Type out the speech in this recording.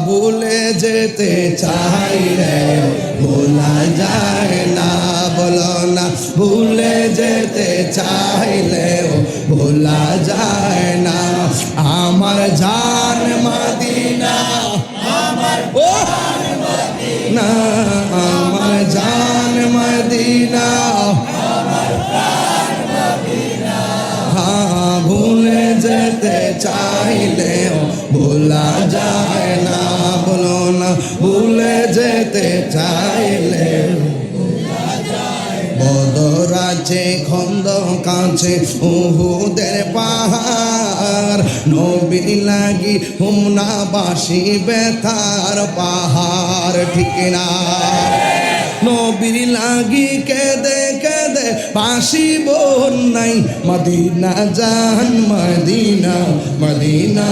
ভুলে যেতে চাইলে ভোলা যায় না, বলো না ভুলে যেতে চাইলেও ভোলা যায় না। আমার জান মদিনা, আমার জান মদিনা, আমার জান মদিনা, আমার প্রাণ মদিনা। হ্যাঁ, ভুলে যেতে চাইলেও ভোলা যায় না, বলো না ভুলে যেতে চাইলেও। বদর আছে, খন্দক আছে, উহুদের পাহাড়, নবী লাগি হুমনাবাসী বেতার পাহাড়, ঠিক না? নবীর লাগি কেঁদে কেঁদে বাসি বন্যাই, মদিনা জান মদিনা, মদিনা